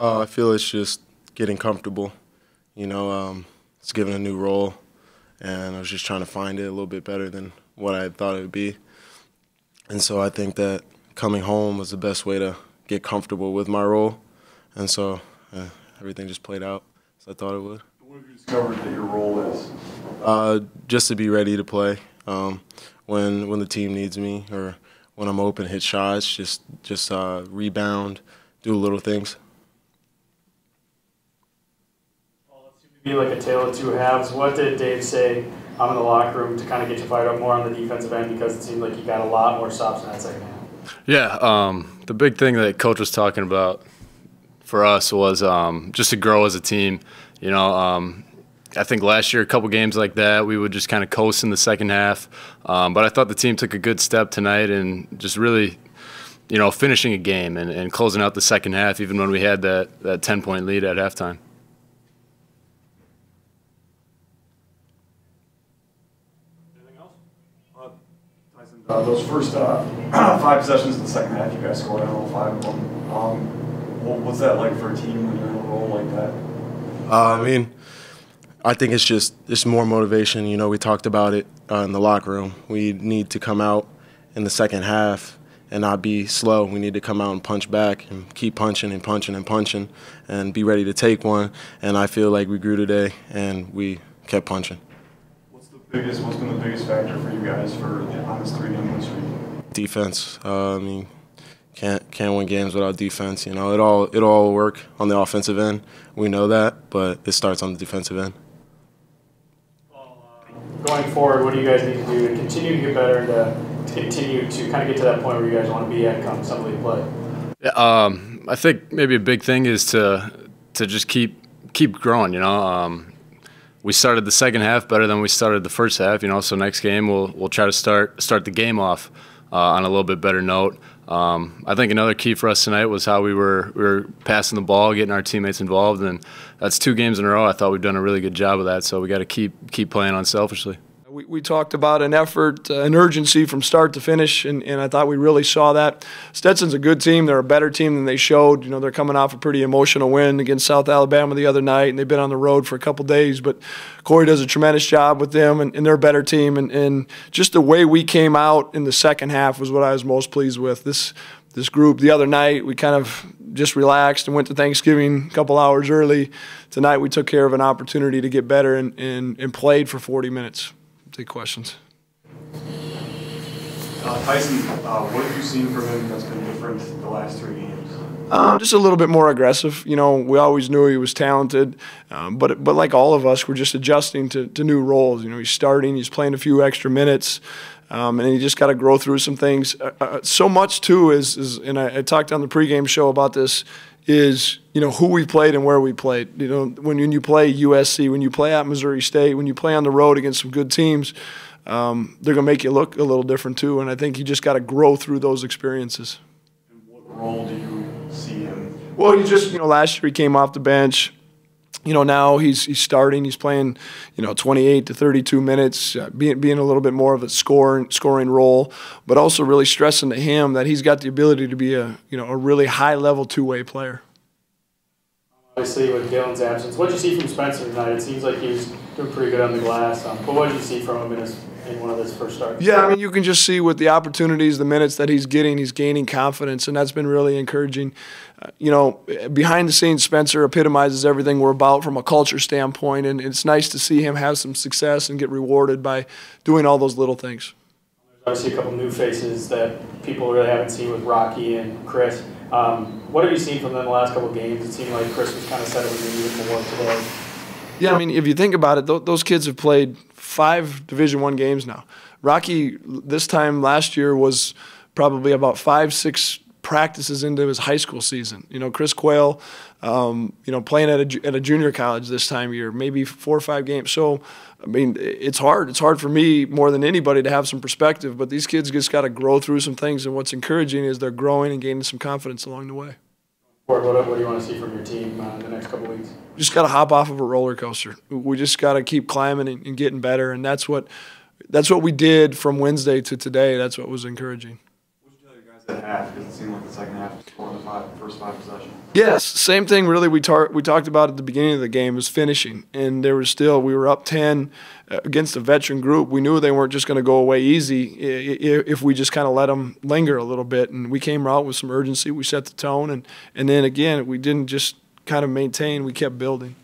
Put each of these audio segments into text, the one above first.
I feel it's just getting comfortable. It's given a new role, and I was just trying to find it a little bit better than what I thought it would be. And so I think that coming home was the best way to get comfortable with my role, and so everything just played out as I thought it would. What have you discovered that your role is? Just to be ready to play when the team needs me, or when I'm open, hit shots, just rebound, do little things. Well, it seemed to be like a tale of two halves. What did Dave say in the locker room to kind of get you fired up more on the defensive end, because it seemed like you got a lot more stops in that second half? Yeah, the big thing that Coach was talking about for us was just to grow as a team. I think last year, a couple games like that, we would just kind of coast in the second half. But I thought the team took a good step tonight and just really, finishing a game and closing out the second half, even when we had that 10-point lead at halftime. Anything else? Tyson, those first 5 possessions in the second half, you guys scored on all 5 of them. What's that like for a team when you're in a role like that? I think it's just more motivation. We talked about it in the locker room. We need to come out in the second half and not be slow. We need to come out and punch back and keep punching and punching and punching and be ready to take one. And I feel like we grew today and we kept punching. What's been the biggest factor for you guys on this 3-game win streak? Defense. Can't win games without defense. It all work on the offensive end. We know that, but it starts on the defensive end. Going forward, what do you guys need to do to continue to get better and to continue to kind of get to that point where you guys want to be at come some league play? Yeah, I think maybe a big thing is to just keep growing. We started the second half better than we started the first half. So next game we'll try to start the game off on a little bit better note. I think another key for us tonight was how we were passing the ball, getting our teammates involved, and that's 2 games in a row. I thought we've done a really good job of that, so we got to keep playing unselfishly. We talked about an effort, an urgency from start to finish, and I thought we really saw that. Stetson's a good team. They're a better team than they showed. They're coming off a pretty emotional win against South Alabama the other night, and they've been on the road for a couple days. But Corey does a tremendous job with them, and they're a better team. And just the way we came out in the second half was what I was most pleased with. This group the other night, we kind of just relaxed and went to Thanksgiving a couple hours early. Tonight we took care of an opportunity to get better and played for 40 minutes. Take questions. Tyson, what have you seen from him that's been different the last 3 games? Just a little bit more aggressive. We always knew he was talented, but like all of us, we're just adjusting to new roles. He's starting, he's playing a few extra minutes, and you just got to grow through some things. So much too is and I talked on the pregame show about this, is who we played and where we played. When you play USC, when you play at Missouri State, when you play on the road against some good teams, they're going to make you look a little different too. And I think you just got to grow through those experiences. And what role do you see him? Well, last year he came off the bench. Now he's starting. He's playing, 28 to 32 minutes, being a little bit more of a scoring role, but also really stressing to him that he's got the ability to be a really high-level two-way player. Obviously, with Galen's absence, what did you see from Spencer tonight? It seems like he was doing pretty good on the glass. But what did you see from him in one of his first starts? Yeah, you can just see with the opportunities, the minutes that he's getting, he's gaining confidence, and that's been really encouraging. Behind the scenes, Spencer epitomizes everything we're about from a culture standpoint, and it's nice to see him have some success and get rewarded by doing all those little things. There's obviously a couple new faces that people really haven't seen with Rocky and Chris. What have you seen from them the last couple of games? It seemed like Chris was kind of settling in even more today. Yeah, if you think about it, those kids have played 5 Division I games now. Rocky, this time last year, was probably about 5-6 practices into his high school season. Chris Quayle, playing at a junior college this time of year, maybe 4 or 5 games. So, it's hard. It's hard for me more than anybody to have some perspective, but these kids just got to grow through some things, and what's encouraging is they're growing and gaining some confidence along the way. What do you want to see from your team in the next couple of weeks? Just got to hop off of a roller coaster. We just got to keep climbing and getting better, and that's what we did from Wednesday to today. That's what was encouraging. What did you tell your guys half? Because it seemed like the second half was scoring the first five possessions. Yes, same thing really we talked about at the beginning of the game was finishing. And there was still, we were up 10 against a veteran group. We knew they weren't just going to go away easy if we just kind of let them linger a little bit. And we came out with some urgency. We set the tone. And then again, we didn't just kind of maintain, we kept building.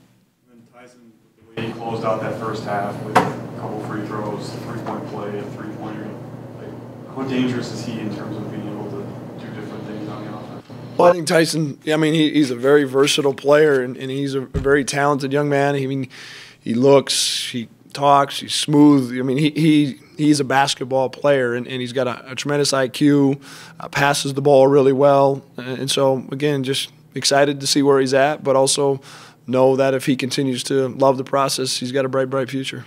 And then Tyson, the way he closed out that first half with a couple free throws, three-point play, a three-pointer, like, how dangerous is he in terms of being able to do different things on the offense? Well, I think Tyson, I mean, he's a very versatile player, and he's a very talented young man. I mean, he looks, he talks, he's smooth. I mean, he's a basketball player, and he's got a tremendous IQ, passes the ball really well. And so, again, just excited to see where he's at, but also know that if he continues to love the process, he's got a bright, bright future.